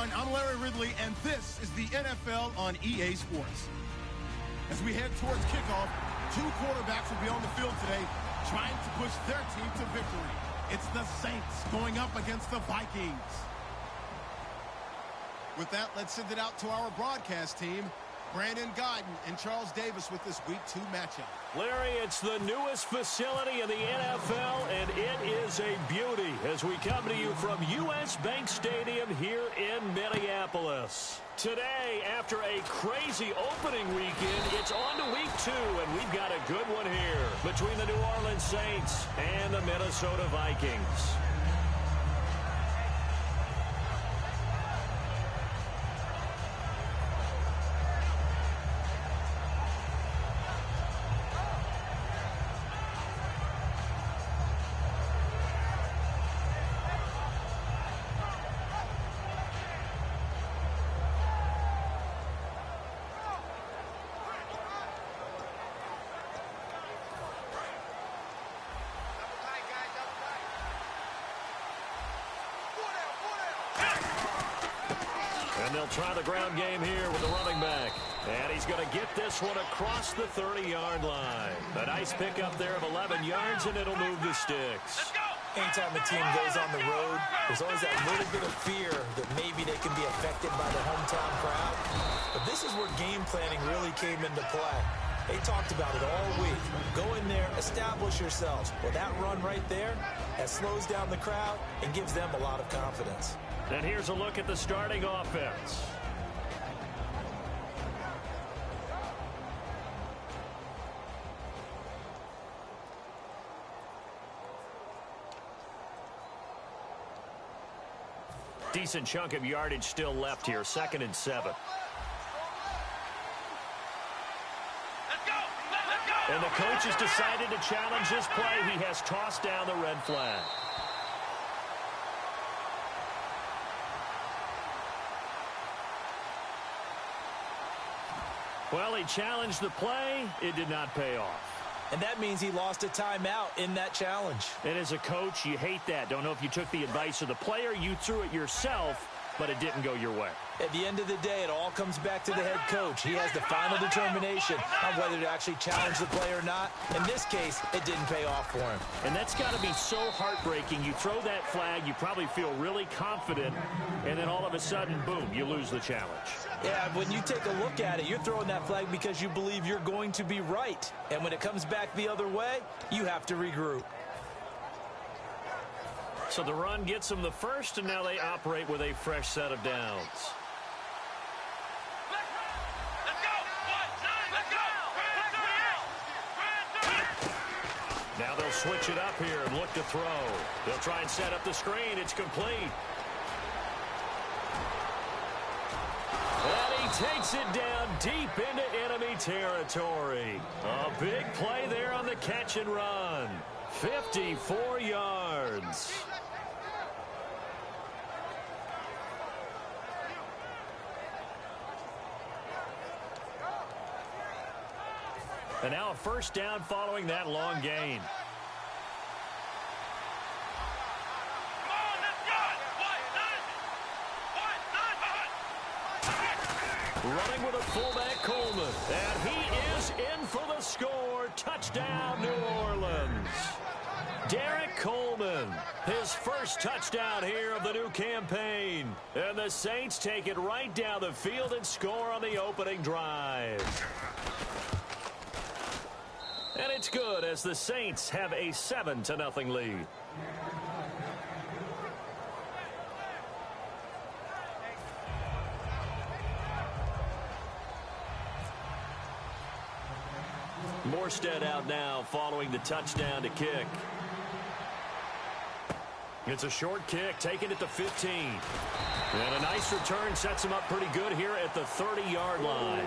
everyone. I'm Larry Ridley, and this is the NFL on EA Sports. As we head towards kickoff, two quarterbacks will be on the field today trying to push their team to victory. It's the Saints going up against the Vikings. With that, let's send it out to our broadcast team. Brandon Guyton and Charles Davis with this Week 2 matchup. Larry, it's the newest facility in the NFL, and it is a beauty as we come to you from U.S. Bank Stadium here in Minneapolis. Today, after a crazy opening weekend, it's on to Week 2, and we've got a good one here between the New Orleans Saints and the Minnesota Vikings. And they'll try the ground game here with the running back. And he's going to get this one across the 30-yard line. A nice pickup there of 11 yards, and it'll move the sticks. Anytime a team goes on the road, there's always that little bit of fear that maybe they can be affected by the hometown crowd. But this is where game planning really came into play. They talked about it all week. Go in there, establish yourselves. Well, that run right there, that slows down the crowd and gives them a lot of confidence. And here's a look at the starting offense. Decent chunk of yardage still left here, 2nd and 7. And the coach has decided to challenge this play. He has tossed down the red flag. Well, he challenged the play. It did not pay off. And that means he lost a timeout in that challenge. And as a coach, you hate that. Don't know if you took the advice of the player. You threw it yourself, but it didn't go your way. At the end of the day, it all comes back to the head coach. He has the final determination on whether to actually challenge the play or not. In this case, it didn't pay off for him. And that's got to be so heartbreaking. You throw that flag, you probably feel really confident, and then all of a sudden, boom, you lose the challenge. Yeah, when you take a look at it, you're throwing that flag because you believe you're going to be right. And when it comes back the other way, you have to regroup. So the run gets them the first, and now they operate with a fresh set of downs. Now they'll switch it up here and look to throw. They'll try and set up the screen. It's complete. And he takes it down deep into enemy territory. A big play there on the catch and run. 54 yards. And now a first down following that long gain. Running with a fullback, Coleman. And he is in for the score. Touchdown, New Orleans. Derek Coleman, his first touchdown here of the new campaign. And the Saints take it right down the field and score on the opening drive. And it's good as the Saints have a 7-0 lead. Morstead out now following the touchdown to kick. It's a short kick, taking it to 15. And a nice return sets him up pretty good here at the 30-yard line.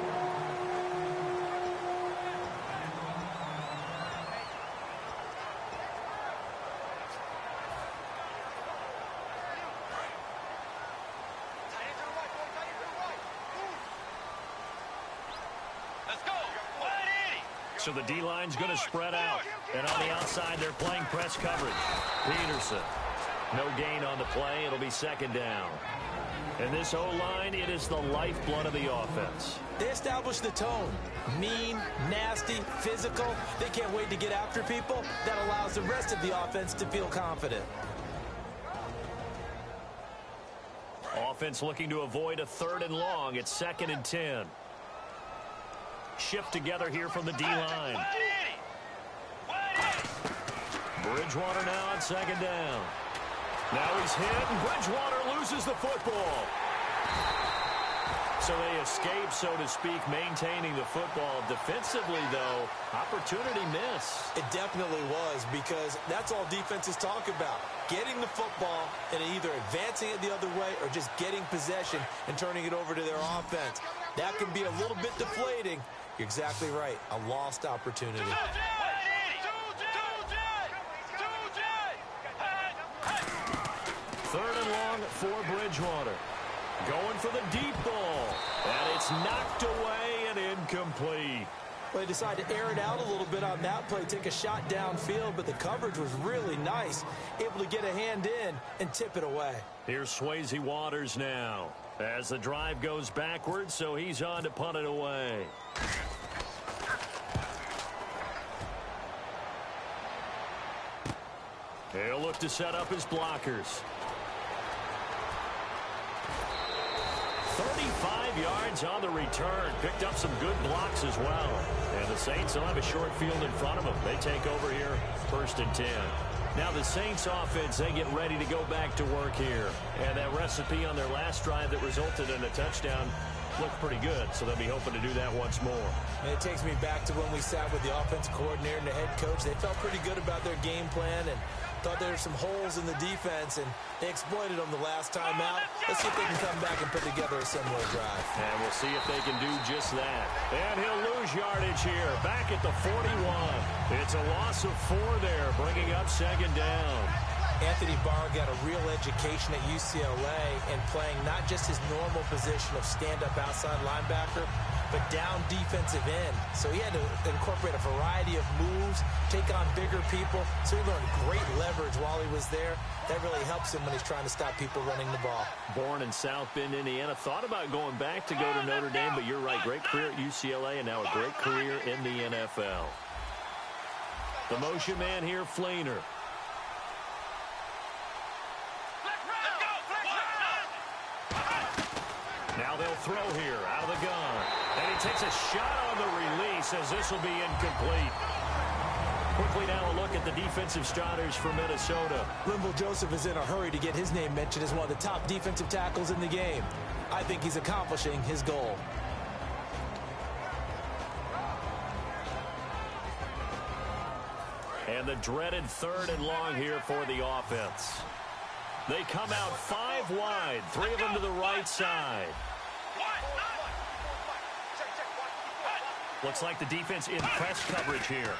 So the D-line's going to spread out. And on the outside, they're playing press coverage. Peterson. No gain on the play. It'll be 2nd down. And this O-line, it is the lifeblood of the offense. They establish the tone. Mean, nasty, physical. They can't wait to get after people. That allows the rest of the offense to feel confident. Offense looking to avoid a 3rd and long. It's 2nd and 10. Shift together here from the D-line. Bridgewater now on 2nd down. Now he's hit, and Bridgewater loses the football. So they escape, so to speak, maintaining the football. Defensively, though, opportunity miss. It definitely was, because that's all defenses talk about. Getting the football and either advancing it the other way or just getting possession and turning it over to their offense. That can be a little bit deflating. You're exactly right. A lost opportunity. 3rd and long for Bridgewater. Going for the deep ball. And it's knocked away and incomplete. Well, they decided to air it out a little bit on that play, take a shot downfield, but the coverage was really nice. Able to get a hand in and tip it away. Here's Swayze Waters now. As the drive goes backwards, so he's on to punt it away. He'll look to set up his blockers. 35 yards on the return. Picked up some good blocks as well. And the Saints will have a short field in front of them. They take over here, 1st and 10. Now the Saints offense, they get ready to go back to work here. And that recipe on their last drive that resulted in a touchdown looked pretty good, so they'll be hoping to do that once more. And it takes me back to when we sat with the offensive coordinator and the head coach. They felt pretty good about their game plan and thought there were some holes in the defense, and they exploited them the last time out. Let's see if they can come back and put together a similar drive. And we'll see if they can do just that. And he'll lose yardage here, back at the 41. It's a loss of 4 there, bringing up 2nd down. Anthony Barr got a real education at UCLA in playing not just his normal position of stand-up outside linebacker, but down defensive end. So he had to incorporate a variety of moves, take on bigger people. So he learned great leverage while he was there. That really helps him when he's trying to stop people running the ball. Born in South Bend, Indiana. Thought about going back to go to Notre Dame, but you're right. Great career at UCLA and now a great career in the NFL. The motion man here, Fleener. Now they'll throw here out of the gun. And he takes a shot on the release as this will be incomplete. Quickly now a look at the defensive starters for Minnesota. Linval Joseph is in a hurry to get his name mentioned as one of the top defensive tackles in the game. I think he's accomplishing his goal. And the dreaded 3rd and long here for the offense. They come out 5 wide, 3 of them to the right side. Looks like the defense in press coverage here.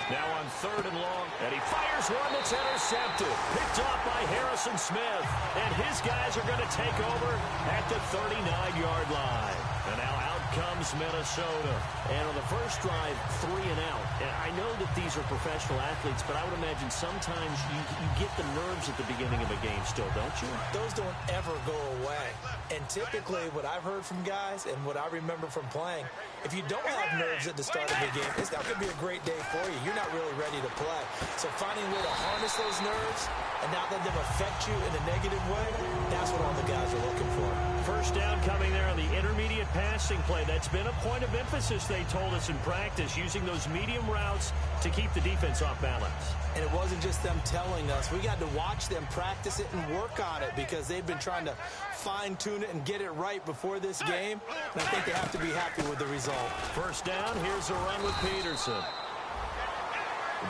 Now on 3rd and long, and he fires one that's intercepted. Picked off by Harrison Smith. And his guys are going to take over at the 39-yard line. And now out comes Minnesota. And on the first drive, 3 and out. And I know that these are professional athletes, but I would imagine sometimes you get the nerves at the beginning of a game still, don't you? Those don't ever go away. And typically what I've heard from guys and what I remember from playing, if you don't have nerves at the start of the game, it's not going to be a great day for you. You're not really ready to play. So finding a way to harness those nerves and not let them affect you in a negative way, that's what all the guys are looking for. First down coming there on the intermediate passing play. That's been a point of emphasis, they told us in practice, using those medium routes to keep the defense off balance. And it wasn't just them telling us. We got to watch them practice it and work on it because they've been trying to fine-tune it and get it right before this game. And I think they have to be happy with the result. First down, here's a run with Peterson.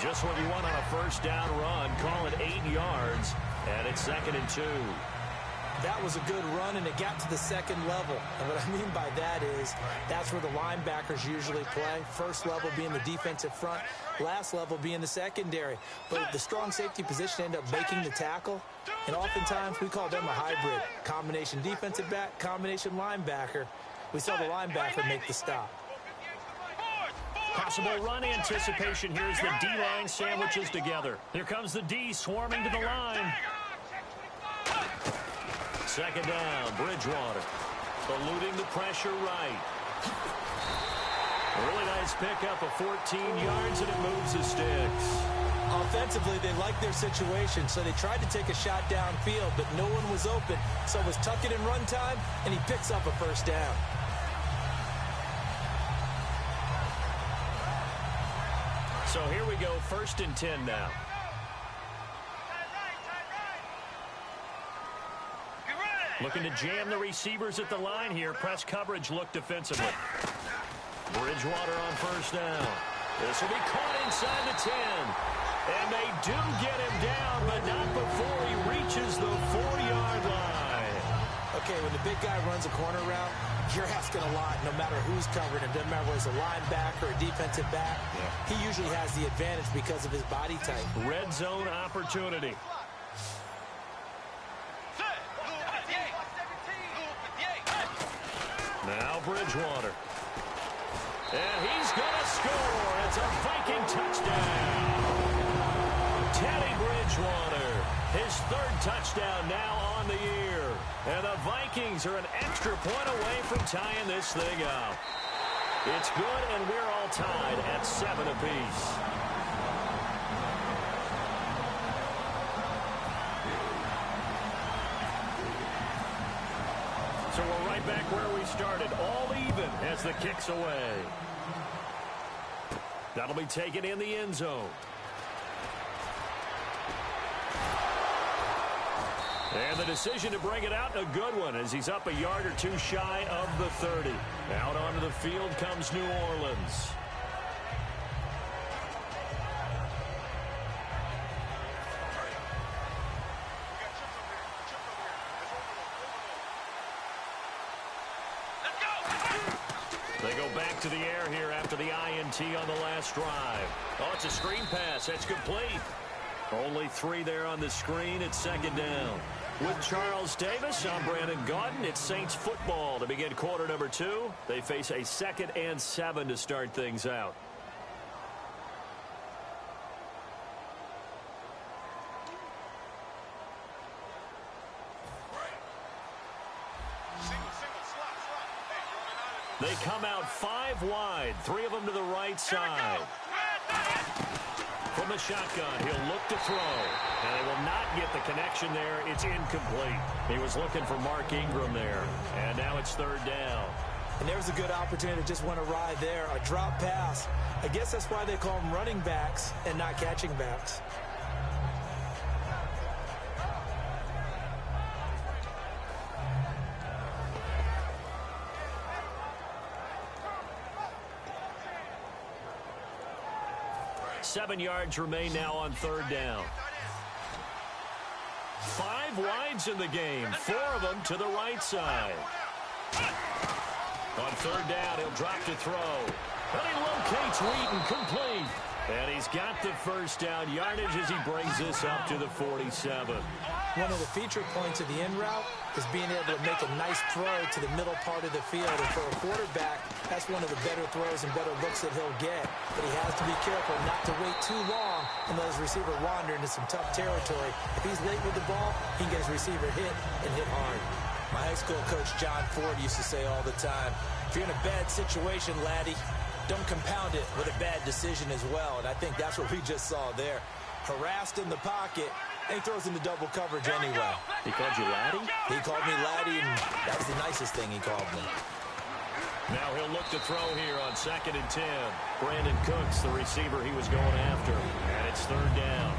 Just what you want on a first down run. Call it 8 yards, and it's 2nd and 2. That was a good run, and it got to the second level. And what I mean by that is that's where the linebackers usually play. First level being the defensive front, last level being the secondary. But the strong safety position ended up making the tackle, and oftentimes we call them a hybrid. Combination defensive back, combination linebacker. We saw the linebacker make the stop. Possible run anticipation. Here's the D-line sandwiches together. Here comes the D swarming to the line. second down, Bridgewater. Eluding the pressure right. A really nice pickup of 14 yards, and it moves the sticks. Offensively, they like their situation, so they tried to take a shot downfield, but no one was open. So it was tuck it in run time, and he picks up a first down. So here we go, 1st and 10 now. Looking to jam the receivers at the line here. Press coverage look defensively. Bridgewater on first down. This will be caught inside the 10. And they do get him down, but not before he reaches the 4-yard line. Okay, when the big guy runs a corner route, you're asking a lot no matter who's covering him. Doesn't matter whether it's a linebacker or a defensive back. Yeah. He usually has the advantage because of his body type. Red zone opportunity. Now Bridgewater. And he's going to score. It's a Viking touchdown. Teddy Bridgewater, his 3rd touchdown now on the year. And the Vikings are an extra point away from tying this thing up. It's good, and we're all tied at 7 apiece. So we're right back where we started, all even as the kick's away. That'll be taken in the end zone. And the decision to bring it out, a good one, as he's up a yard or two shy of the 30. Out onto the field comes New Orleans. They go back to the air here after the INT on the last drive. Oh, it's a screen pass. That's complete. Only 3 there on the screen. It's 2nd down. With Charles Davis, I'm Brandon Gaudin. It's Saints football to begin quarter number 2. They face a 2nd and 7 to start things out. They come out 5 wide, 3 of them to the right side. From the shotgun, he'll look to throw. And they will not get the connection there. It's incomplete. He was looking for Mark Ingram there. And now it's 3rd down. And there's a good opportunity to just went a ride there, a drop pass. I guess that's why they call them running backs and not catching backs. Seven yards remain now on 3rd down. 5 wides in the game, 4 of them to the right side. On 3rd down, he'll drop to throw. And he locates Wheaton, complete. And he's got the first down yardage as he brings this up to the 47. One of the feature points of the in route is being able to make a nice throw to the middle part of the field. And for a quarterback, that's one of the better throws and better looks that he'll get. But he has to be careful not to wait too long and let his receiver wander into some tough territory. If he's late with the ball, he can get his receiver hit and hit hard. My high school coach, John Ford, used to say all the time, if you're in a bad situation, laddie, don't compound it with a bad decision as well. And I think that's what we just saw there. Harassed in the pocket, and he throws into double coverage anyway. He called you laddie? He called me laddie, and that was the nicest thing he called me. Now he'll look to throw here on 2nd and 10. Brandon Cooks, the receiver he was going after. And it's 3rd down.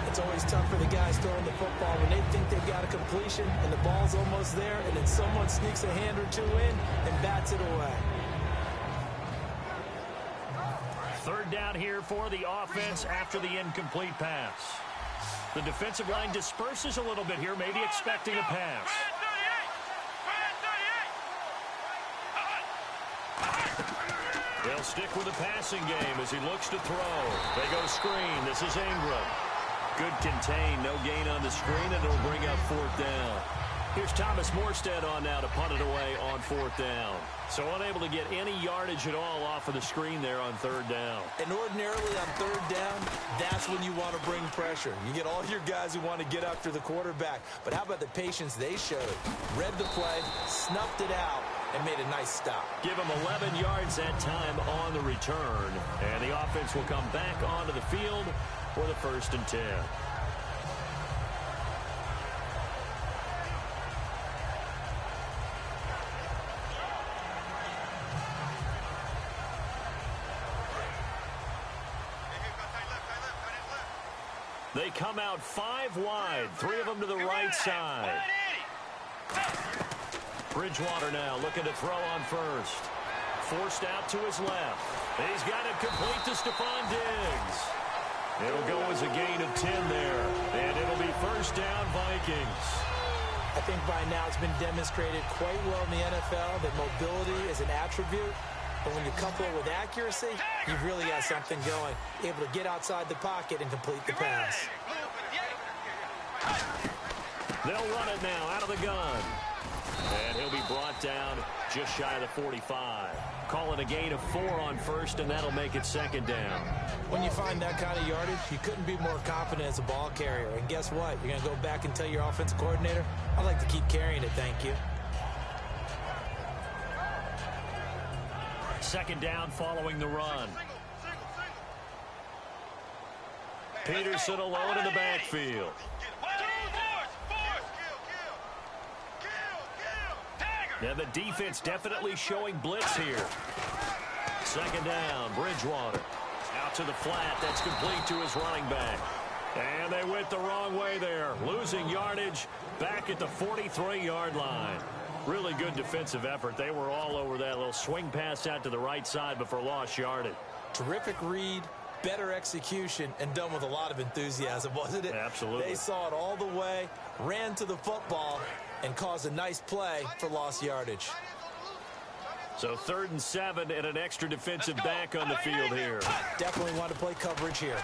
It's always tough for the guys throwing the football when they think they've got a completion and the ball's almost there, and then someone sneaks a hand or two in and bats it away. 3rd down here for the offense after the incomplete pass. The defensive line disperses a little bit here, maybe expecting a pass. They'll stick with the passing game as he looks to throw. They go screen. This is Ingram. Good contain, no gain on the screen, and it'll bring up 4th down. Here's Thomas Morstead on now to punt it away on 4th down. So unable to get any yardage at all off of the screen there on 3rd down. And ordinarily on 3rd down, that's when you want to bring pressure. You get all your guys who want to get after the quarterback. But how about the patience they showed? Read the play, snuffed it out, and made a nice stop. Give them 11 yards that time on the return. And the offense will come back onto the field for the 1st and 10. They come out 5 wide, 3 of them to the right side. Bridgewater now looking to throw on 1st. Forced out to his left. He's got it complete to Stephon Diggs. It'll go as a gain of 10 there, and it'll be 1st down Vikings. I think by now it's been demonstrated quite well in the NFL that mobility is an attribute. But when you couple it with accuracy, you've really got something going. Able to get outside the pocket and complete the pass. They'll run it now out of the gun. And he'll be brought down just shy of the 45. Call it a gain of 4 on 1st, and that'll make it 2nd down. When you find that kind of yardage, you couldn't be more confident as a ball carrier. And guess what? You're going to go back and tell your offensive coordinator, I'd like to keep carrying it, thank you. 2nd down following the run. Peterson alone in the backfield. Now the defense definitely showing blitz here. 2nd down, Bridgewater. Out to the flat, that's complete to his running back. And they went the wrong way there. Losing yardage back at the 43-yard line. Really good defensive effort. They were all over that little swing pass out to the right side before lost yardage. Terrific read, better execution, and done with a lot of enthusiasm, wasn't it? Absolutely. They saw it all the way, ran to the football, and caused a nice play for lost yardage. So 3rd and 7 and an extra defensive back on the field here. Definitely want to play coverage here.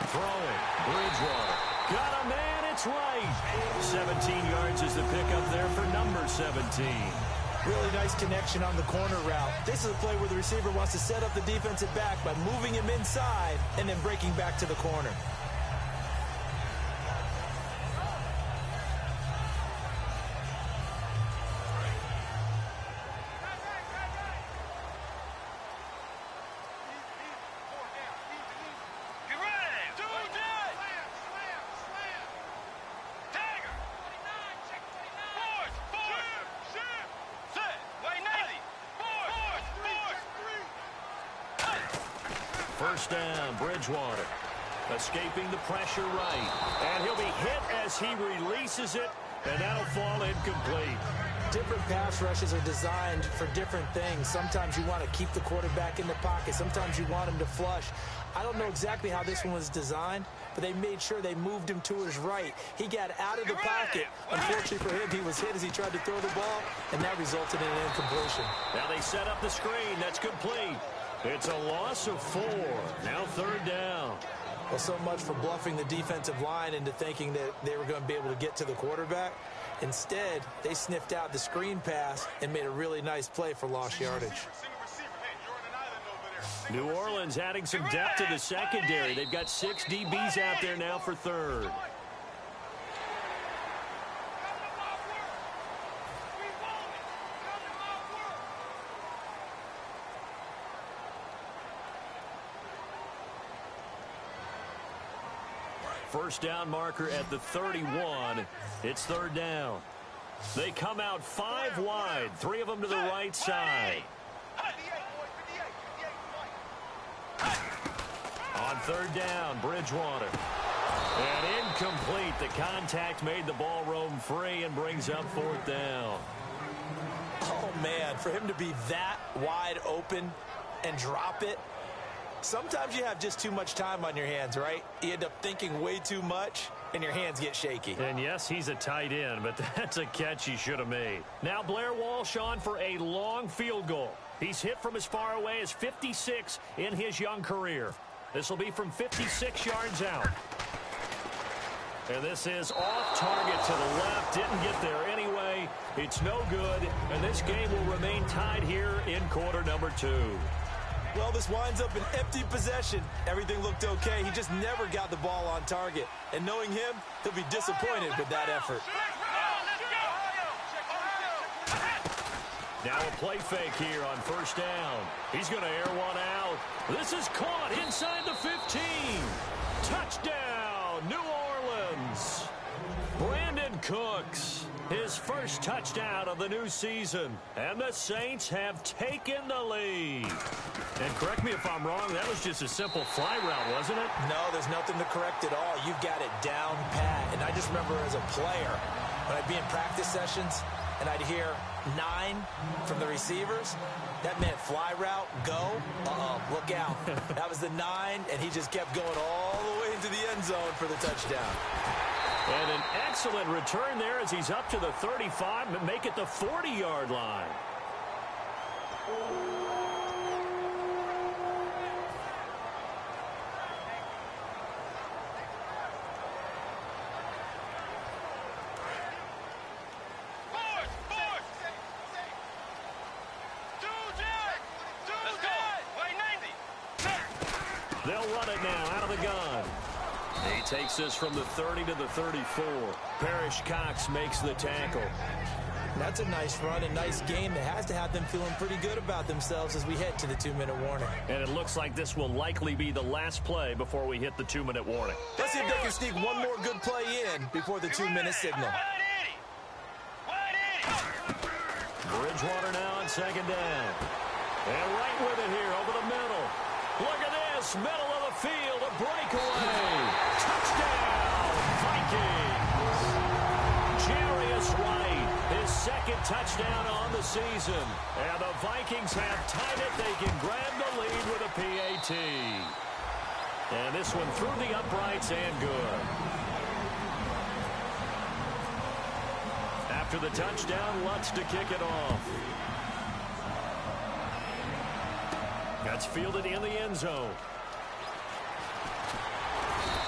Throwing, Bridgewater. Got a man, it's right. 17 yards is the pickup there for number 17. Really nice connection on the corner route. This is a play where the receiver wants to set up the defensive back by moving him inside and then breaking back to the corner. First down, Bridgewater. Escaping the pressure right. And he'll be hit as he releases it, and that'll fall incomplete. Different pass rushes are designed for different things. Sometimes you want to keep the quarterback in the pocket. Sometimes you want him to flush. I don't know exactly how this one was designed, but they made sure they moved him to his right. He got out of the pocket. Unfortunately for him, he was hit as he tried to throw the ball, and that resulted in an incompletion. Now they set up the screen. That's complete. It's a loss of 4. Now 3rd down. Well, so much for bluffing the defensive line into thinking that they were going to be able to get to the quarterback. Instead, they sniffed out the screen pass and made a really nice play for lost yardage. New Orleans adding some depth to the secondary. They've got 6 DBs out there now for 3rd. First down marker at the 31. It's 3rd down. They come out 5 wide, 3 of them to the right side. On 3rd down, Bridgewater. And incomplete. The contact made the ball roam free and brings up 4th down. Oh, man, for him to be that wide open and drop it. Sometimes you have just too much time on your hands, right? You end up thinking way too much, and your hands get shaky. And yes, he's a tight end, but that's a catch he should have made. Now Blair Walsh on for a long field goal. He's hit from as far away as 56 in his young career. This will be from 56 yards out. And this is off target to the left. Didn't get there anyway. It's no good. And this game will remain tied here in quarter number 2. Well, this winds up an empty possession. Everything looked okay. He just never got the ball on target. And knowing him, he'll be disappointed with that effort. Now a play fake here on first down. He's going to air one out. This is caught inside the 15. Touchdown, New Orleans. Brandon Cooks, his first touchdown of the new season. And the Saints have taken the lead. And correct me if I'm wrong, that was just a simple fly route, wasn't it? No, there's nothing to correct at all. You've got it down pat. And I just remember as a player, when I'd be in practice sessions, and I'd hear 9 from the receivers. That meant fly route, go, look out. That was the 9, and he just kept going all the way into the end zone for the touchdown. And an excellent return there as he's up to the 35 and make it the 40-yard line. They'll run it now out of the gun. He takes this from the 30 to the 34. Parrish Cox makes the tackle. That's a nice run, a nice game that has to have them feeling pretty good about themselves as we head to the 2-minute warning. And it looks like this will likely be the last play before we hit the 2-minute warning. Let's see if they can sneak one more good play in before the 2-minute signal. Bridgewater now on second down. And right with it here over the middle. Look at this, middle of the field, a breakaway. Touchdown, Vikings. Jarius Wright, his second touchdown on the season. And the Vikings have tied it. They can grab the lead with a PAT. And this one through the uprights and good. After the touchdown, Lutz to kick it off. That's fielded in the end zone.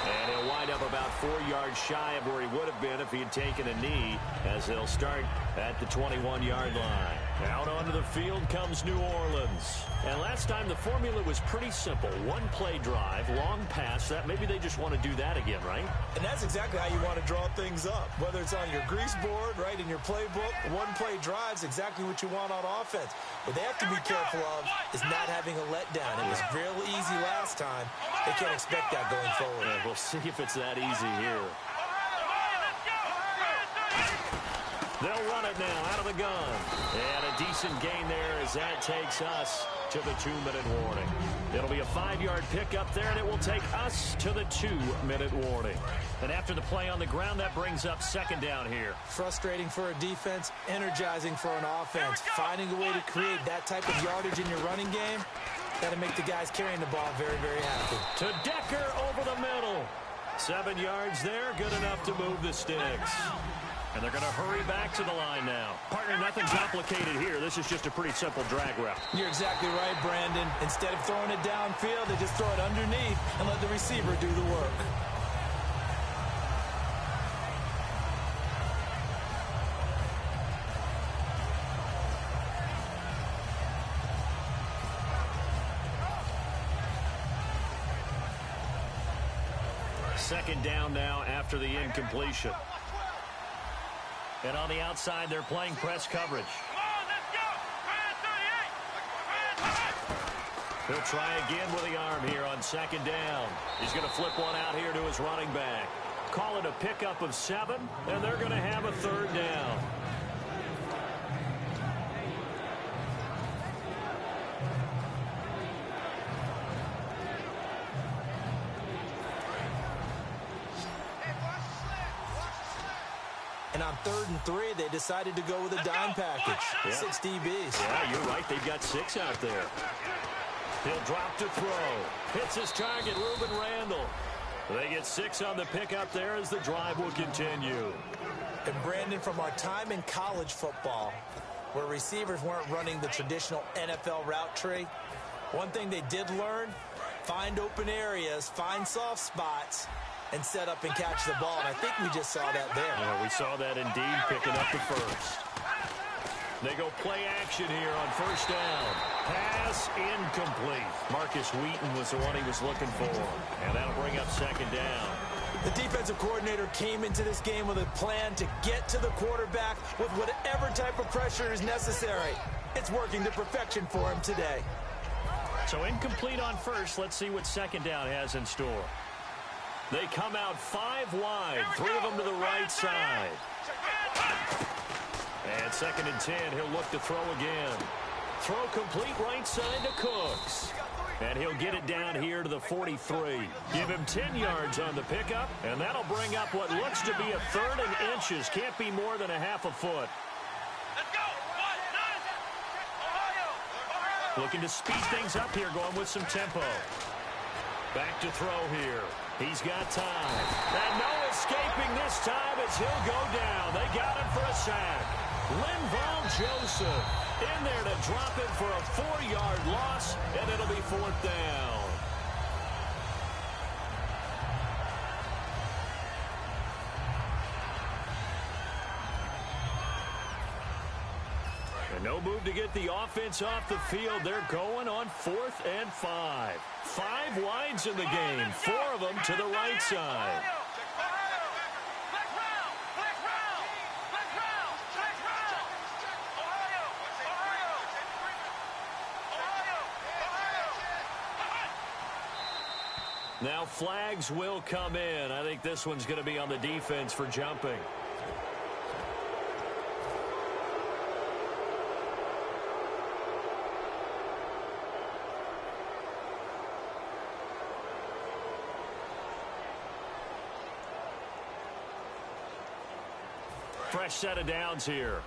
And he'll wind up about 4 yards shy of where he would have been if he had taken a knee, as they'll start at the 21-yard line. Out onto the field comes New Orleans. And last time the formula was pretty simple. One-play drive, long pass. That maybe they just want to do that again, right? And that's exactly how you want to draw things up. Whether it's on your grease board, right, in your playbook, one-play drive's exactly what you want on offense. What they have to be careful of is not having a letdown. It was real easy last time. They can't expect that going forward. Yeah, we'll see if it's that easy here. They'll run it now out of the gun. And a decent gain there as that takes us to the 2-minute warning. It'll be a 5-yard pickup there, and it will take us to the 2-minute warning. And after the play on the ground, that brings up second down here. Frustrating for a defense, energizing for an offense. Finding a way to create that type of yardage in your running game, that'll make the guys carrying the ball very, very happy. To Decker over the middle. 7 yards there, good enough to move the sticks. And they're going to hurry back to the line now. Partner, nothing complicated here. This is just a pretty simple drag route. You're exactly right, Brandon. Instead of throwing it downfield, they just throw it underneath and let the receiver do the work. Second down now after the incompletion. And on the outside, they're playing press coverage. He'll try again with the arm here on second down. He's going to flip one out here to his running back. Call it a pickup of 7, and they're going to have a third down. And on 3rd and 3, they decided to go with a dime package. Yeah. 6 DBs. Yeah, you're right. They've got 6 out there. He'll drop to throw. Hits his target, Reuben Randall. They get 6 on the pickup there as the drive will continue. And Brandon, from our time in college football, where receivers weren't running the traditional NFL route tree, one thing they did learn, find open areas, find soft spots, and set up and catch the ball. And I think we just saw that there. Yeah, we saw that indeed, picking up the first. They go play action here on first down. Pass incomplete. Marcus Wheaton was the one he was looking for. And that'll bring up second down. The defensive coordinator came into this game with a plan to get to the quarterback with whatever type of pressure is necessary. It's working to perfection for him today. So incomplete on first. Let's see what second down has in store. They come out 5 wide, 3 of them to the right side. And 2nd and 10, he'll look to throw again. Throw complete right side to Cooks. And he'll get it down here to the 43. Give him 10 yards on the pickup, and that'll bring up what looks to be a 3rd and inches. Can't be more than a half a foot. Looking to speed things up here, going with some tempo. Back to throw here. He's got time. And no escaping this time as he'll go down. They got him for a sack. Linval Joseph in there to drop it for a 4-yard loss, and it'll be 4th down. And no move to get the offense off the field. They're going on 4th and 5. 5 wides in the game, 4 of them to the right side. Now flags will come in. I think this one's going to be on the defense for jumping. Fresh set of downs here.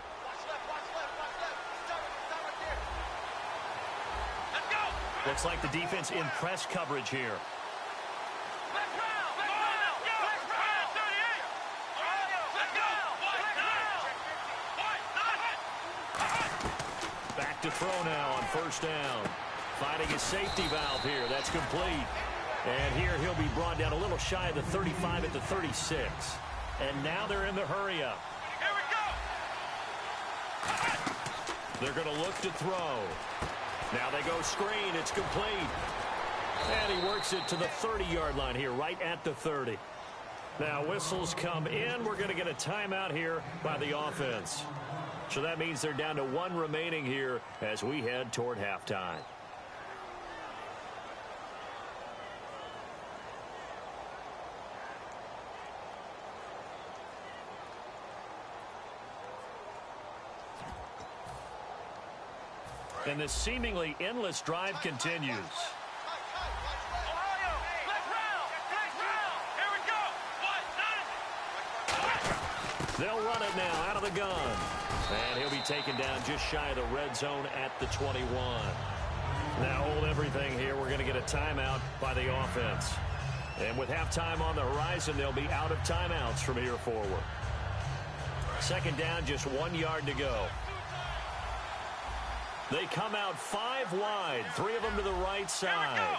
Looks like the defense in press coverage here. Back to throw now on first down. Finding his safety valve here. That's complete. And here he'll be brought down a little shy of the 35 at the 36. And now they're in the hurry-up. They're going to look to throw. Now they go screen. It's complete. And he works it to the 30-yard line here, right at the 30. Now whistles come in. We're going to get a timeout here by the offense. So that means they're down to 1 remaining here as we head toward halftime. And this seemingly endless drive continues. They'll run it now out of the gun. And he'll be taken down just shy of the red zone at the 21. Now hold everything here. We're going to get a timeout by the offense. And with halftime on the horizon, they'll be out of timeouts from here forward. 2nd down, just 1 yard to go. They come out 5 wide, 3 of them to the right side.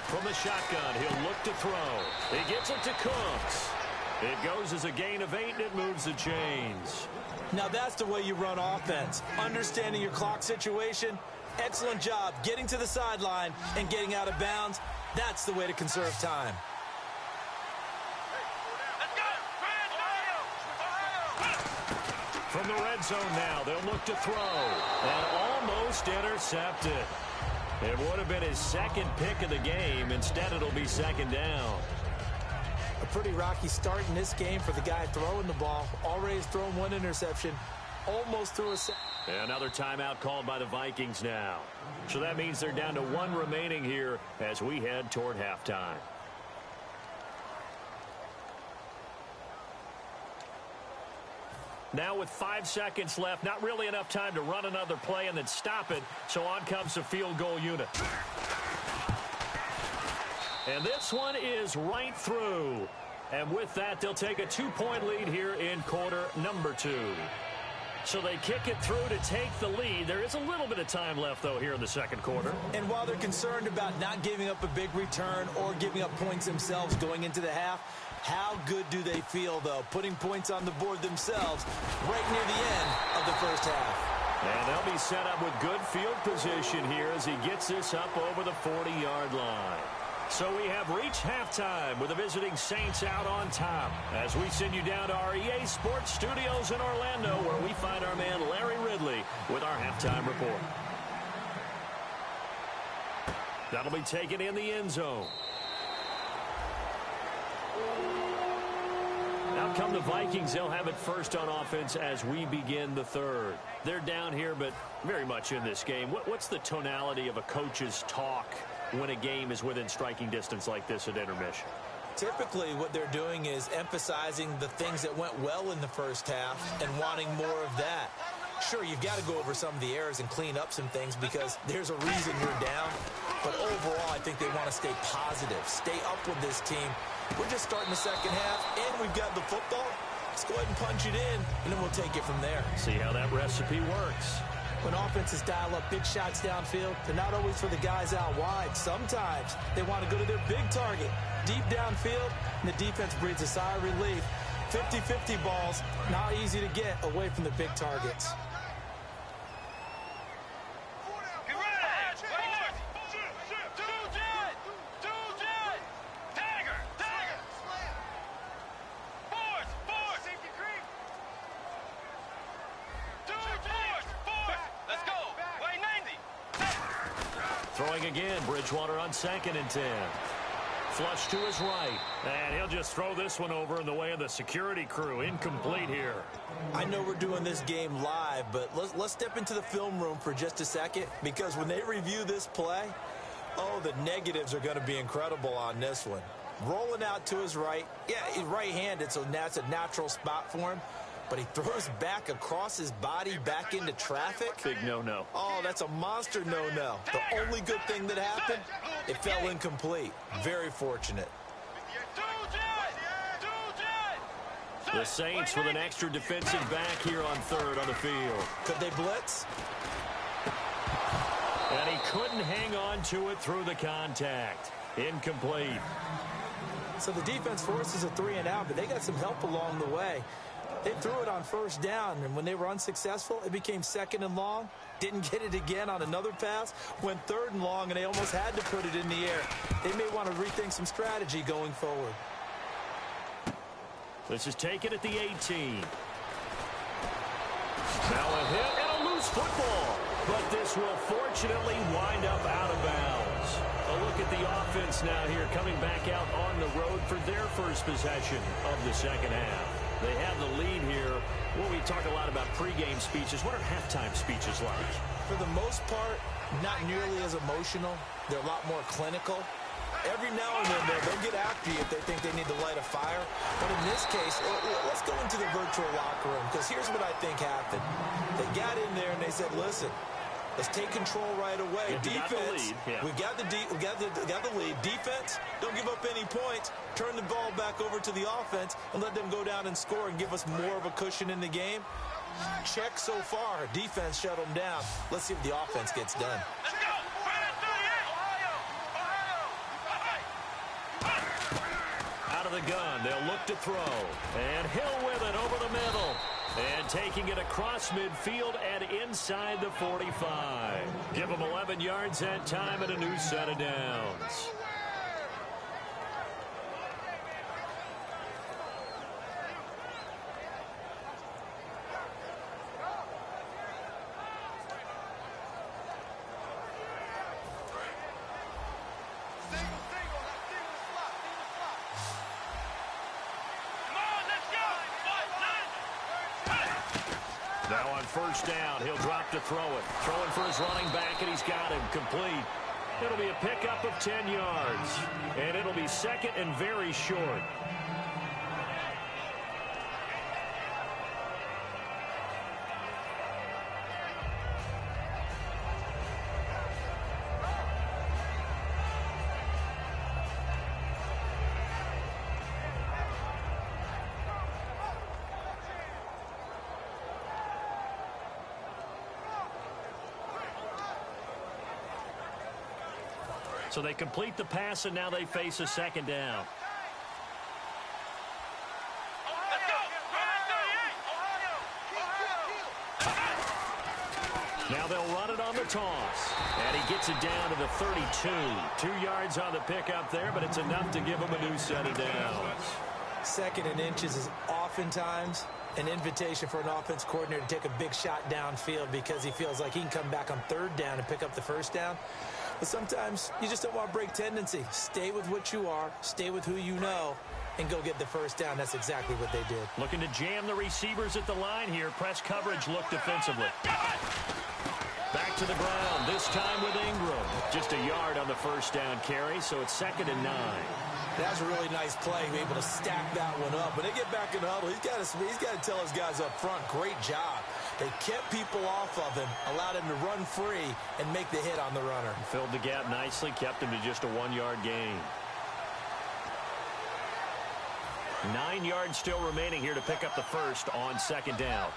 From the shotgun, he'll look to throw. He gets it to Cooks. It goes as a gain of 8, and it moves the chains. Now that's the way you run offense. Understanding your clock situation. Excellent job getting to the sideline and getting out of bounds. That's the way to conserve time. From the red zone now, they'll look to throw. And almost intercepted. It would have been his 2nd pick of the game. Instead, it'll be 2nd down. A pretty rocky start in this game for the guy throwing the ball. Already has thrown 1 interception. Almost threw a sack. Another timeout called by the Vikings now. So that means they're down to 1 remaining here as we head toward halftime. Now with 5 seconds left, not really enough time to run another play and then stop it. So on comes the field goal unit. And this one is right through. And with that, they'll take a 2-point lead here in quarter number 2. So they kick it through to take the lead. There is a little bit of time left, though, here in the second quarter. And while they're concerned about not giving up a big return or giving up points themselves going into the half, how good do they feel, though, putting points on the board themselves right near the end of the first half? And they'll be set up with good field position here as he gets this up over the 40-yard line. So we have reached halftime with the visiting Saints out on top as we send you down to our EA Sports Studios in Orlando where we find our man Larry Ridley with our halftime report. That'll be taken in the end zone. Now come the Vikings. They'll have it first on offense as we begin the third. They're down here, but very much in this game. What's the tonality of a coach's talk when a game is within striking distance like this at intermission? Typically, what they're doing is emphasizing the things that went well in the first half and wanting more of that. Sure, you've got to go over some of the errors and clean up some things because there's a reason you're down. But overall, I think they want to stay positive, stay up with this team. We're just starting the second half, and we've got the football. Let's go ahead and punch it in, and then we'll take it from there. See how that recipe works. When offenses dial up big shots downfield, they're not always for the guys out wide. Sometimes they want to go to their big target, deep downfield, and the defense breathes a sigh of relief. 50-50 balls, not easy to get away from the big targets. Throwing again, Bridgewater on 2nd and 10. Flush to his right, and he'll just throw this one over in the way of the security crew. Incomplete here. I know we're doing this game live, but let's step into the film room for just a second, because when they review this play, oh, the negatives are going to be incredible on this one. Rolling out to his right. Yeah, he's right-handed, so that's a natural spot for him. But he throws back across his body back into traffic. Big no-no. Oh, that's a monster no-no. The only good thing that happened, it fell incomplete. Very fortunate. The Saints with an extra defensive back here on 3rd on the field. Could they blitz? And he couldn't hang on to it through the contact. Incomplete. So the defense forces a 3-and-out, but they got some help along the way. They threw it on 1st down, and when they were unsuccessful, it became 2nd and long. Didn't get it again on another pass. Went 3rd and long, and they almost had to put it in the air. They may want to rethink some strategy going forward. This is taken at the 18. Now a hit and a loose football. But this will fortunately wind up out of bounds. A look at the offense now here, coming back out on the road for their first possession of the second half. They have the lead here. Well, we talk a lot about pregame speeches. What are halftime speeches like? For the most part, not nearly as emotional. They're a lot more clinical. Every now and then, they'll get after you if they think they need to light a fire. But in this case, let's go into the virtual locker room, because here's what I think happened. They got in there and they said, listen, let's take control right away. Defense, we got the lead. Defense, don't give up any points. Turn the ball back over to the offense and let them go down and score and give us more of a cushion in the game. Check so far. Defense shut them down. Let's see if the offense gets done. Out of the gun, they'll look to throw. And Hill with it over the middle. And taking it across midfield and inside the 45. Give them 11 yards that time and a new set of downs. Now on 1st down, he'll drop to throw it. Throwing for his running back, and he's got him complete. It'll be a pickup of 10 yards, and it'll be 2nd and very short. So they complete the pass, and now they face a second down. Now they'll run it on the toss. And he gets it down to the 32. 2 yards on the pickup there, but it's enough to give him a new set of downs. 2nd and inches is oftentimes an invitation for an offense coordinator to take a big shot downfield because he feels like he can come back on 3rd down and pick up the 1st down. But sometimes you just don't want to break tendency. Stay with what you are, stay with who you know, and go get the 1st down. That's exactly what they did. Looking to jam the receivers at the line here. Press coverage look defensively. Back to the ground, this time with Ingram. Just a yard on the 1st down carry, so it's 2nd and 9. That was a really nice play, able to stack that one up. When they get back in the huddle, he's got to tell his guys up front, great job. They kept people off of him, allowed him to run free, and make the hit on the runner. Filled the gap nicely, kept him to just a 1-yard gain. 9 yards still remaining here to pick up the 1st on 2nd down.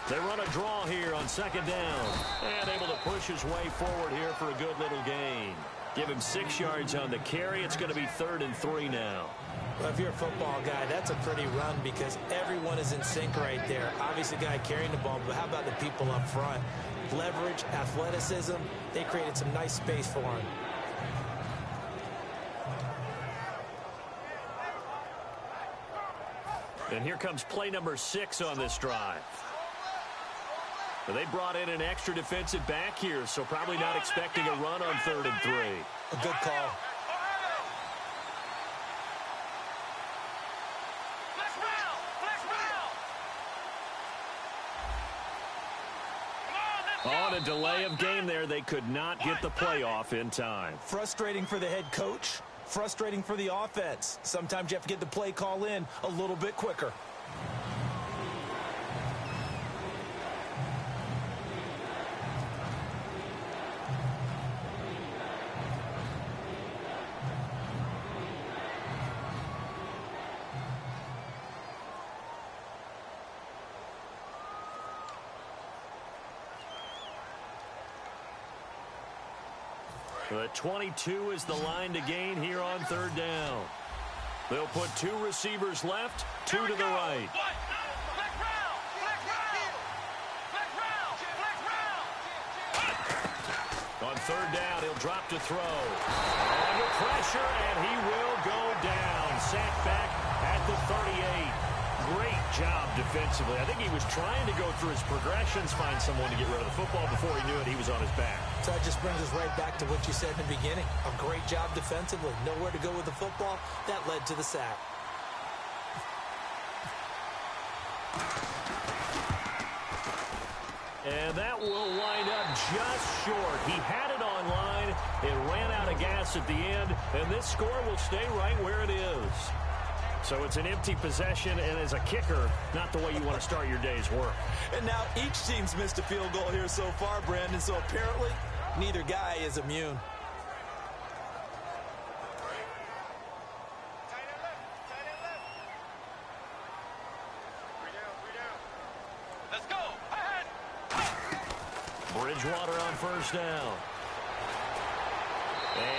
They run a draw here on 2nd down. And able to push his way forward here for a good little gain. Give him 6 yards on the carry. It's going to be 3rd and 3 now. Well, if you're a football guy, that's a pretty run because everyone is in sync right there. Obviously, the guy carrying the ball, but how about the people up front? Leverage, athleticism, they created some nice space for him. And here comes play number 6 on this drive. Well, they brought in an extra defensive back here, so probably not expecting a run on 3rd and 3. A good call. On a delay of game there, they could not get the play off in time. Frustrating for the head coach, frustrating for the offense. Sometimes you have to get the play call in a little bit quicker. The 22 is the line to gain here on 3rd down. They'll put 2 receivers left, 2 to the right. On 3rd down, he'll drop to throw. Under pressure, and he will go down. Sacked back at the 38. Great job defensively. I think he was trying to go through his progressions, find someone to get rid of the football. Before he knew it, he was on his back. So that just brings us right back to what you said in the beginning. A great job defensively. Nowhere to go with the football. That led to the sack. And that will wind up just short. He had it on line. It ran out of gas at the end. And this score will stay right where it is. So it's an empty possession, and as a kicker, not the way you want to start your day's work. And now each team's missed a field goal here so far, Brandon, so apparently neither guy is immune. Let's go. Bridgewater on 1st down.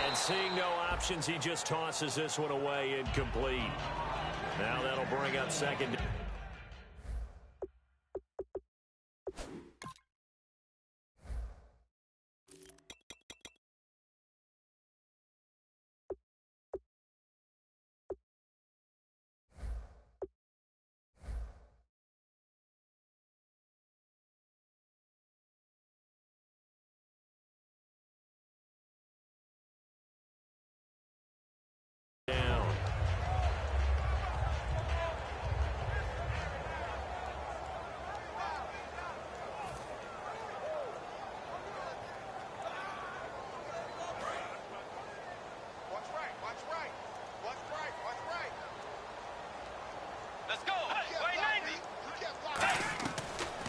And seeing no options, he just tosses this one away incomplete. Now that'll bring up 2nd.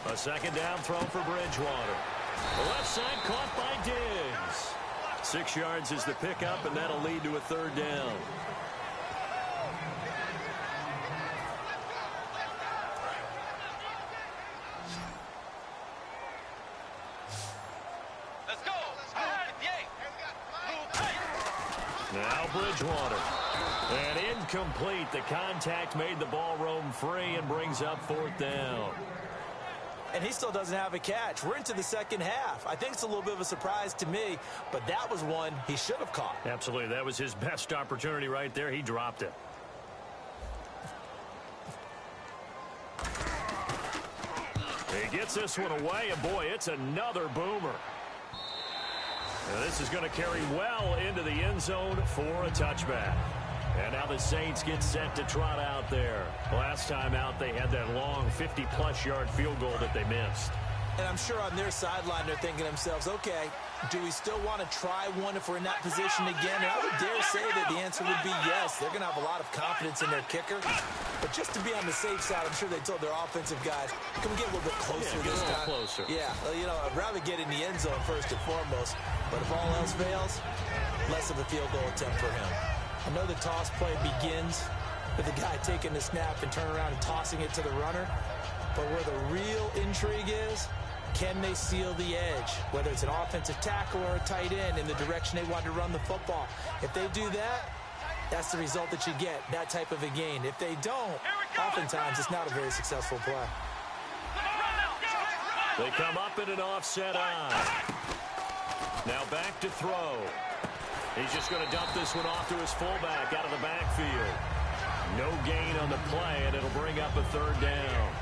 A 2nd down throw for Bridgewater. The left side caught by Diggs. 6 yards is the pickup, and that'll lead to a 3rd down. Now Bridgewater. And incomplete. The contact made the ball roam free and brings up 4th down. And he still doesn't have a catch. We're into the second half. I think it's a little bit of a surprise to me, but that was one he should have caught. Absolutely. That was his best opportunity right there. He dropped it. He gets this one away, and boy, it's another boomer. Now this is going to carry well into the end zone for a touchback. And now the Saints get set to trot out there. Last time out, they had that long 50-plus yard field goal that they missed. And I'm sure on their sideline, they're thinking to themselves, okay, do we still want to try one if we're in that position again? And I would dare say that the answer would be yes. They're going to have a lot of confidence in their kicker. But just to be on the safe side, I'm sure they told their offensive guys, can we get a little bit closer this time? Closer. Yeah, you know, I'd rather get in the end zone first and foremost. But if all else fails, less of a field goal attempt for him. I know the toss play begins with the guy taking the snap and turning around and tossing it to the runner. But where the real intrigue is, can they seal the edge? Whether it's an offensive tackle or a tight end in the direction they want to run the football. If they do that, that's the result that you get, that type of a gain. If they don't, oftentimes it's not a very successful play. They come up in an offset eye. Now back to throw. He's just going to dump this one off to his fullback out of the backfield. No gain on the play, and it'll bring up a 3rd down.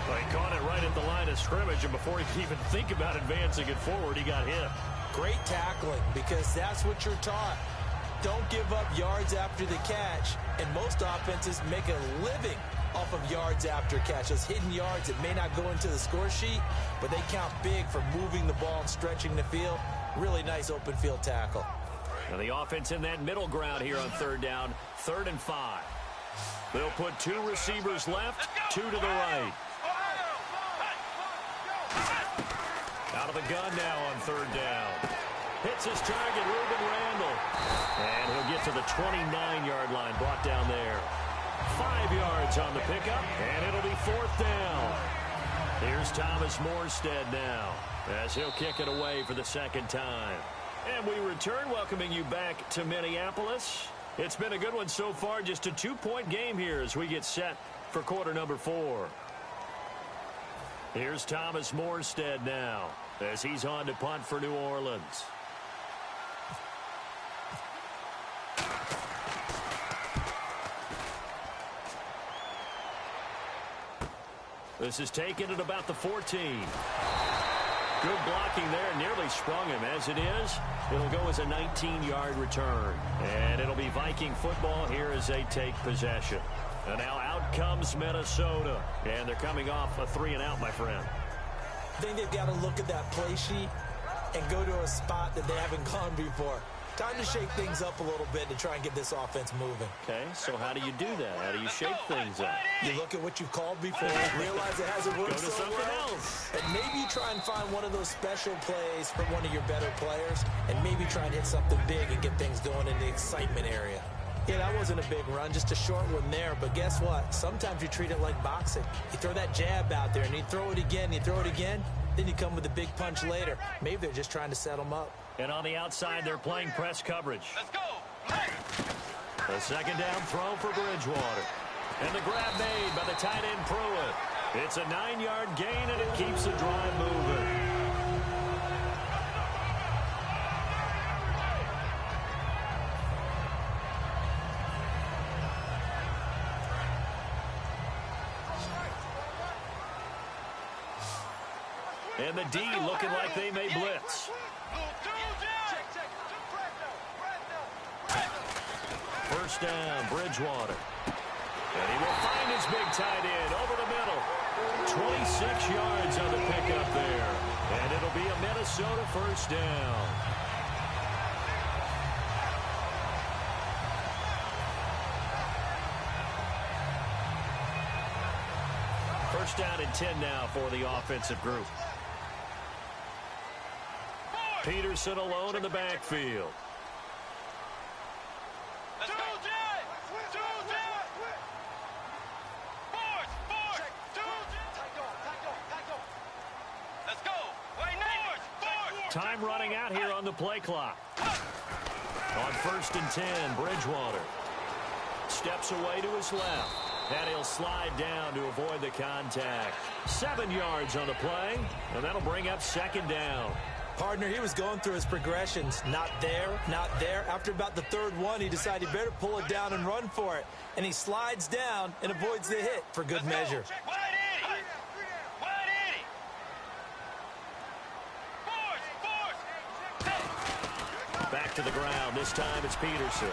Well, he caught it right at the line of scrimmage, and before he could even think about advancing it forward, he got hit. Great tackling, because that's what you're taught. Don't give up yards after the catch, and most offenses make a living off of yards after catch. Those hidden yards that may not go into the score sheet, but they count big for moving the ball and stretching the field. Really nice open field tackle. Now the offense in that middle ground here on 3rd down, 3rd and 5. They'll put 2 receivers left, 2 to the right. Out of the gun now on 3rd down. Hits his target, Reuben Randall. And he'll get to the 29-yard line, brought down there. 5 yards on the pickup, and it'll be 4th down. Here's Thomas Morstead now, as he'll kick it away for the 2nd time. And we return, welcoming you back to Minneapolis. It's been a good one so far, just a 2-point game here as we get set for quarter number 4. Here's Thomas Morstead now, as he's on to punt for New Orleans. This is taken at about the 14. Good blocking there, nearly sprung him. As it is, it'll go as a 19-yard return. And it'll be Viking football here as they take possession. And now out comes Minnesota. And they're coming off a 3-and-out, my friend. I think they've got to look at that play sheet and go to a spot that they haven't gone before. Time to shake things up a little bit to try and get this offense moving. Okay, so how do you do that? How do you shake things up? You look at what you've called before, realize it hasn't worked so well, and maybe try and find one of those special plays from one of your better players, and maybe try and hit something big and get things going in the excitement area. Yeah, that wasn't a big run, just a short one there, but guess what? Sometimes you treat it like boxing. You throw that jab out there, and you throw it again, then you come with a big punch later. Maybe they're just trying to set them up. And on the outside, they're playing press coverage. Let's go. Hey. A 2nd down throw for Bridgewater. And the grab made by the tight end Pruitt. It's a 9-yard gain, and it keeps the drive moving. And the D looking like they may blitz. First down, Bridgewater. And he will find his big tight end over the middle. 26 yards on the pickup there. And it'll be a Minnesota first down. First down and 10 now for the offensive group. Peterson alone in the backfield. Let's go. Time running out here on the play clock. On 1st and 10, Bridgewater steps away to his left, and he'll slide down to avoid the contact. 7 yards on the play, and that'll bring up 2nd down. Partner, he was going through his progressions. Not there, not there. After about the 3rd one, he decided he better pull it down and run for it. And he slides down and avoids the hit for good measure. Back to the ground. This time it's Peterson.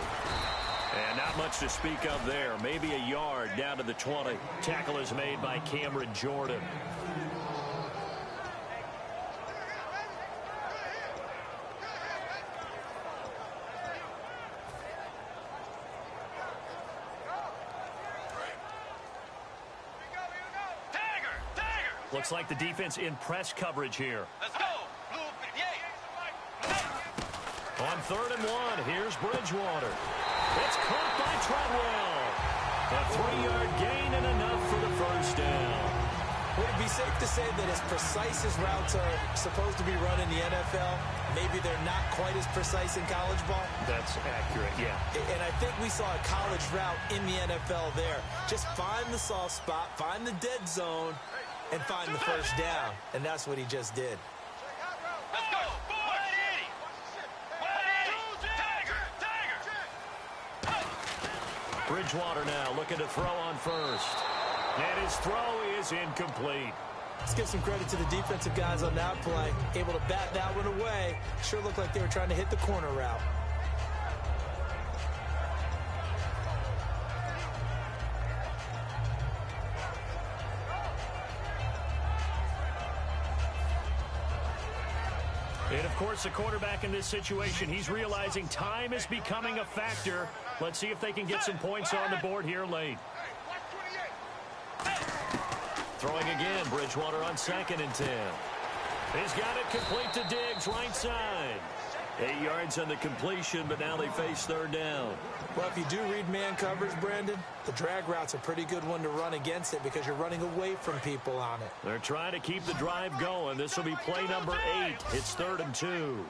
And not much to speak of there. Maybe a yard down to the 20. Tackle is made by Cameron Jordan. Looks like the defense in press coverage here. Let's go. On 3rd and 1, here's Bridgewater. It's caught by Treadwell. A 3-yard gain and enough for the 1st down. Would it be safe to say that as precise as routes are supposed to be run in the NFL, maybe they're not quite as precise in college ball? That's accurate, yeah. And I think we saw a college route in the NFL there. Just find the soft spot, find the dead zone, and find the 1st down. And that's what he just did. Let's go. Bridgewater now looking to throw on 1st. And his throw is incomplete. Let's give some credit to the defensive guys on that play. Able to bat that one away. Sure looked like they were trying to hit the corner route. And, of course, the quarterback in this situation, he's realizing time is becoming a factor. Let's see if they can get some points on the board here late. Throwing again, Bridgewater on 2nd and 10. He's got it complete to Diggs, right side. 8 yards on the completion, but now they face 3rd down. Well, if you do read man coverage, Brandon, the drag route's a pretty good one to run against it because you're running away from people on it. They're trying to keep the drive going. This will be play number 8. It's 3rd and 2.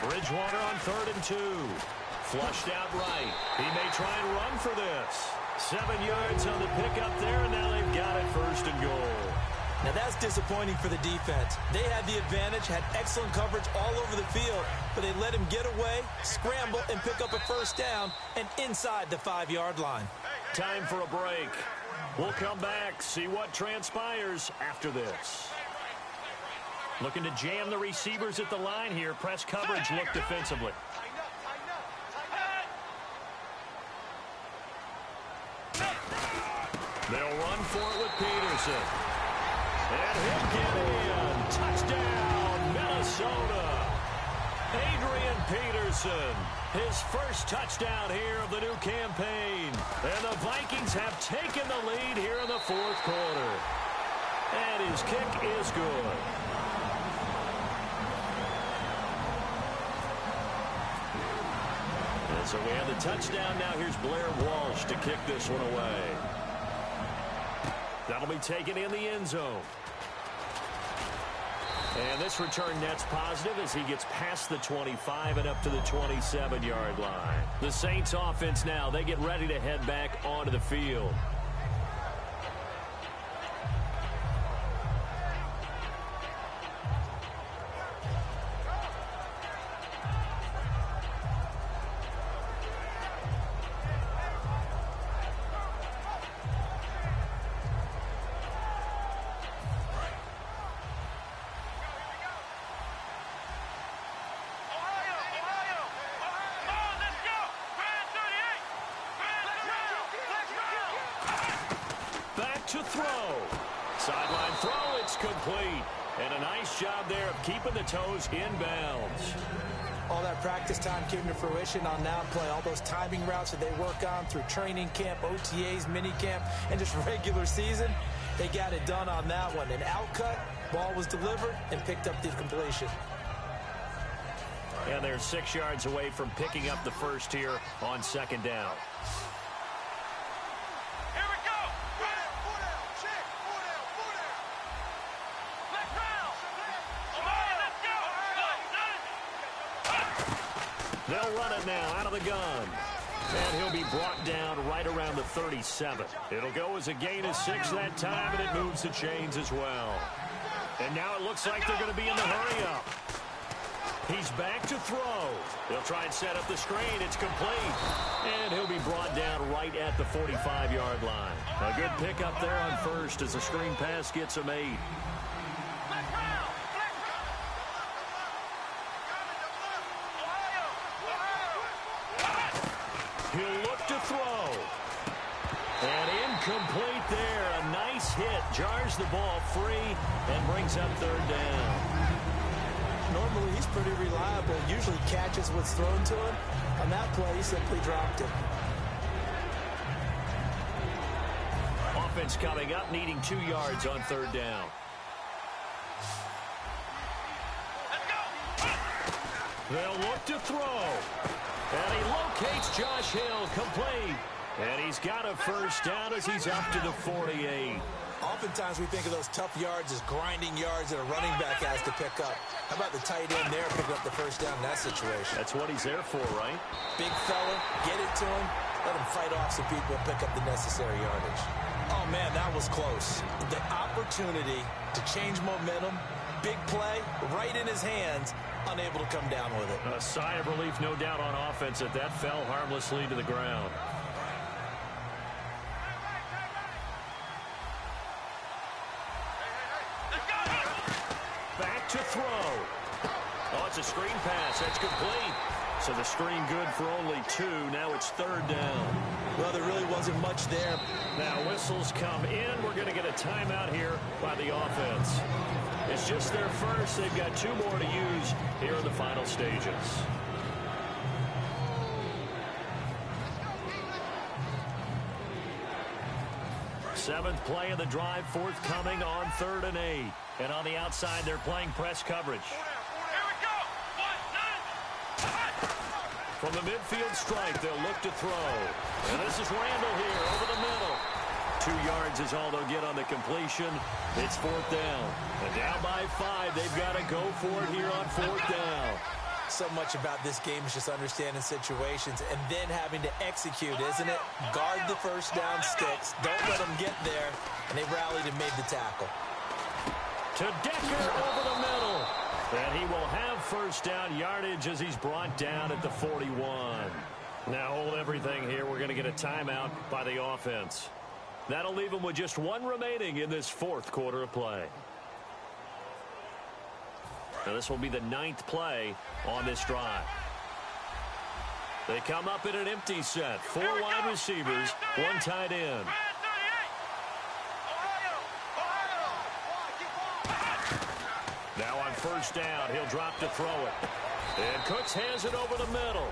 Bridgewater on 3rd and 2. Flushed out right. He may try and run for this. 7 yards on the pickup there, and now they've got it 1st and goal. Now that's disappointing for the defense. They had the advantage, had excellent coverage all over the field, but they let him get away, scramble, and pick up a 1st down, and inside the 5-yard line. Time for a break. We'll come back, see what transpires after this. Looking to jam the receivers at the line here. Press coverage look defensively. They'll run for it with Peterson. And he'll get in. Touchdown, Minnesota. Adrian Peterson, his 1st touchdown here of the new campaign. And the Vikings have taken the lead here in the 4th quarter. And his kick is good. And so we have the touchdown. Now here's Blair Walsh to kick this one away. That'll be taken in the end zone. And this return net's positive as he gets past the 25 and up to the 27-yard line. The Saints offense now, they get ready to head back onto the field. To throw. Sideline throw, it's complete. And a nice job there of keeping the toes in bounds. All that practice time came to fruition on that play. All those timing routes that they work on through training camp, OTAs, minicamp, and just regular season, they got it done on that one. An outcut, ball was delivered, and picked up the completion. And they're 6 yards away from picking up the 1st here on 2nd down. They'll run it now out of the gun. And he'll be brought down right around the 37. It'll go as a gain of 6 that time, and it moves the chains as well. And now it looks like they're going to be in the hurry-up. He's back to throw. They'll try and set up the screen. It's complete. And he'll be brought down right at the 45-yard line. A good pickup there on first as the screen pass gets him 8. He'll look to throw. And incomplete there. A nice hit. Jars the ball free and brings up third down. Normally, he's pretty reliable. Usually catches what's thrown to him. On that play, he simply dropped it. Offense coming up, needing 2 yards on third down. They'll look to throw. And he locates Josh Hill, complete. And he's got a first down as he's up to the 48. Oftentimes we think of those tough yards as grinding yards that a running back has to pick up. How about the tight end there picking up the first down in that situation? That's what he's there for, right? Big fella, get it to him, let him fight off some people and pick up the necessary yardage. Oh, man, that was close. The opportunity to change momentum, big play, right in his hands, unable to come down with it. A sigh of relief, no doubt, on offense that fell harmlessly to the ground. Back to throw. Oh, it's a screen pass. That's complete. So the screen good for only 2. Now it's third down. Well, there really wasn't much there. Now whistles come in. We're going to get a timeout here by the offense. It's just their first. They've got 2 more to use here in the final stages. Seventh play of the drive, forthcoming on 3rd and 8. And on the outside, they're playing press coverage. Here we go. 1-9. From the midfield strike, they'll look to throw. And this is Randall here over the middle. 2 yards is all they'll get on the completion. It's 4th down. And down by 5, they've got to go for it here on 4th down. So much about this game is just understanding situations and then having to execute, isn't it? Guard the first down sticks. Don't let them get there. And they rallied and made the tackle. To Decker over the middle. And he will have first down yardage as he's brought down at the 41. Now hold everything here. We're going to get a timeout by the offense. That'll leave them with just 1 remaining in this 4th quarter of play. Now this will be the 9th play on this drive. They come up in an empty set. 4 wide receivers, 1 tight end. Now on first down, he'll drop to throw it. And Cooks has it over the middle.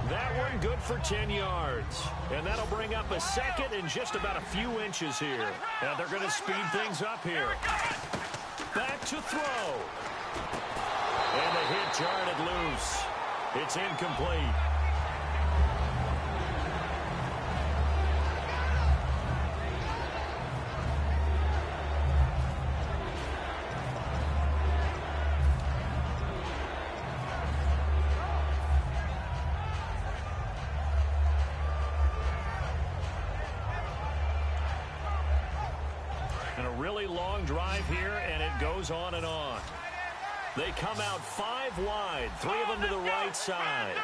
That one good for 10 yards. And that'll bring up a second and just about a few inches here. And they're going to speed things up here. Back to throw. And the hit jarred it loose. It's incomplete. And a really long drive here, and it goes on and on. They come out 5 wide, 3 of them to the right side.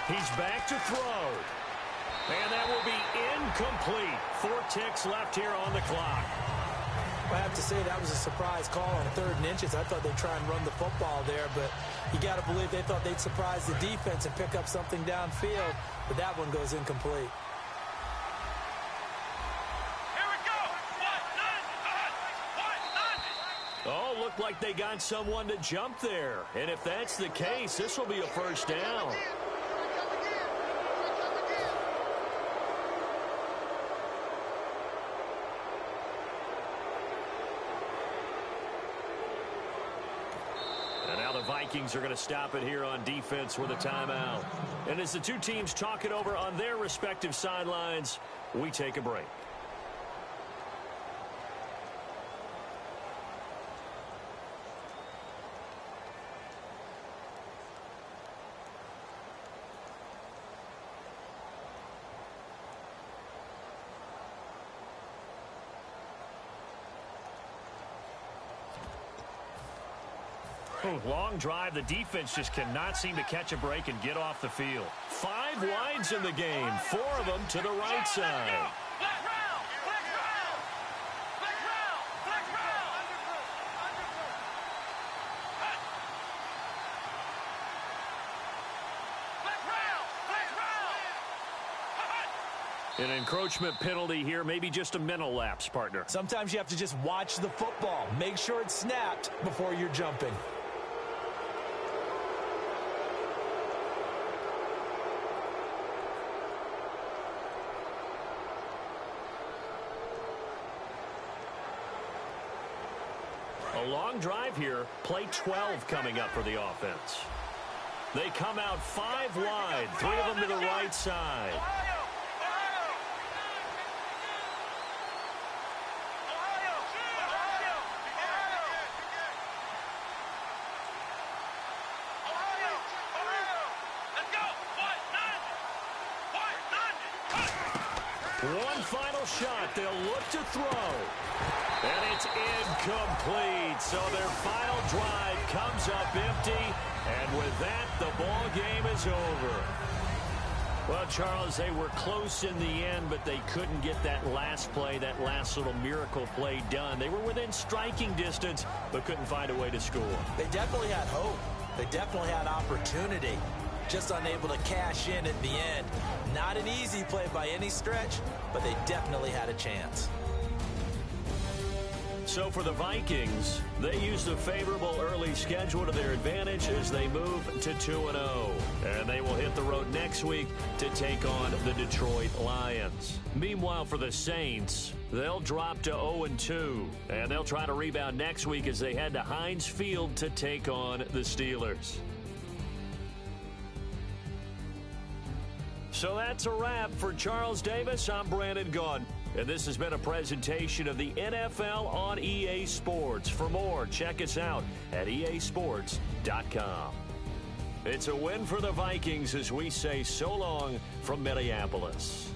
He's back to throw. And that will be incomplete. 4 ticks left here on the clock. I have to say that was a surprise call on 3rd and inches. I thought they'd try and run the football there, but you got to believe they thought they'd surprise the defense and pick up something downfield, but that one goes incomplete. Oh, looked like they got someone to jump there. And if that's the case, this will be a first down. And now the Vikings are going to stop it here on defense with a timeout. And as the 2 teams talk it over on their respective sidelines, we take a break. Long drive. The defense just cannot seem to catch a break and get off the field. 5 wides in the game, 4 of them to the right side. An encroachment penalty here, maybe just a mental lapse, partner. Sometimes you have to just watch the football. Make sure it's snapped before you're jumping. A long drive here. Play 12 coming up for the offense. They come out 5 wide, 3 of them to the right side. One final shot. They'll look to throw. And it's incomplete. So their final drive comes up empty. And with that, the ball game is over. Well, Charles, they were close in the end, but they couldn't get that last play, that last little miracle play done. They were within striking distance, but couldn't find a way to score. They definitely had hope. They definitely had opportunity. Just unable to cash in at the end. Not an easy play by any stretch, but they definitely had a chance. So for the Vikings, they used a favorable early schedule to their advantage as they move to 2-0. And they will hit the road next week to take on the Detroit Lions. Meanwhile, for the Saints, they'll drop to 0-2. And they'll try to rebound next week as they head to Heinz Field to take on the Steelers. So that's a wrap. For Charles Davis, I'm Brandon Gaudin. And this has been a presentation of the NFL on EA Sports. For more, check us out at easports.com. It's a win for the Vikings as we say so long from Minneapolis.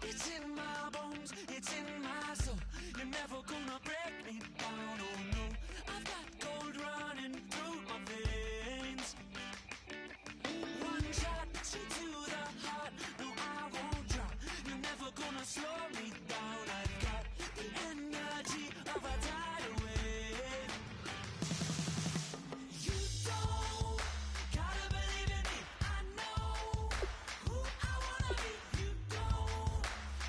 It's in my bones, it's in my soul. You're never gonna break me down, oh no. I've got gold running through my veins. One shot, shoot to the heart. No, I won't drop. You're never gonna slow me down. I've got the energy of a tidal wave. You don't gotta believe in me. I know who I wanna be. You don't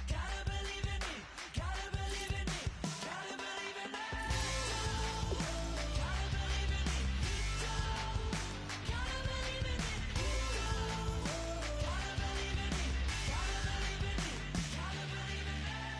gotta believe in me. Gotta believe in me. Gotta believe in me. You don't gotta believe in me. You don't gotta believe in me. You don't gotta believe in me. Gotta believe in me. Gotta believe in me.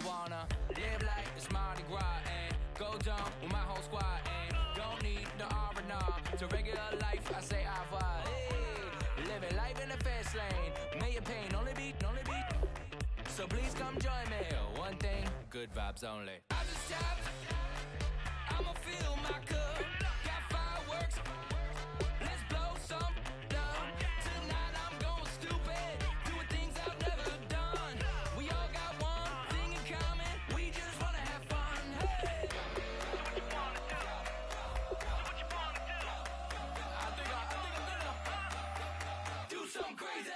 wanna live like it's Mardi Gras and go dumb with my whole squad and don't need the R&R to regular life. I say au revoir. Hey, living life in the fast lane, million pain, only beat. So please come join me. One thing, good vibes only. I just tapped. I'ma fill my cup. Got fireworks. Let's blow some down. Tonight I'm going stupid, doing things I've never done. We all got one thing in common. We just wanna have fun. Hey. Do what you wanna do. Do what you wanna do. I think I'm gonna do something crazy.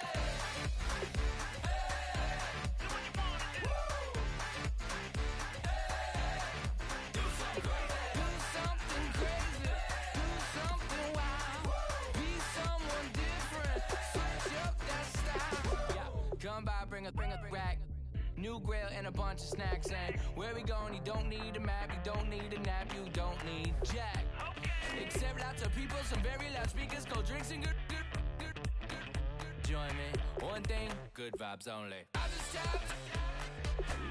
Come by, bring a rack. New grill and a bunch of snacks. And where we going, you don't need a map. You don't need a nap. You don't need jack. Except lots of people, some very loud speakers, cold drinks and good. Join me. One thing, good vibes only. I just tapped.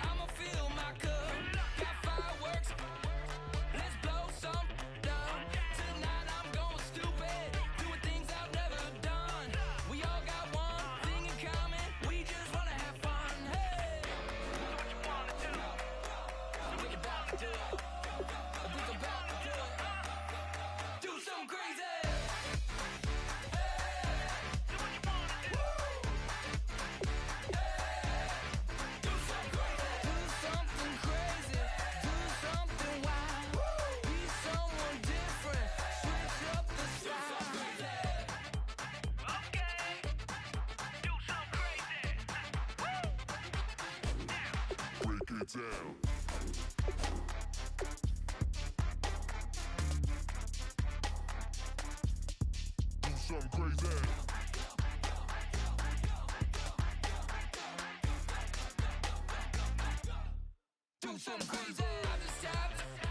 I'ma fill my cup. Got fireworks. Let's blow some down. Tonight I'm going stupid, doing things I've never done. We all got one thing in common. We just wanna have fun. Hey, do what you wanna do. We about to do it. We about to do it. Do something crazy. Down. Do something crazy. Do something crazy. I just tapped.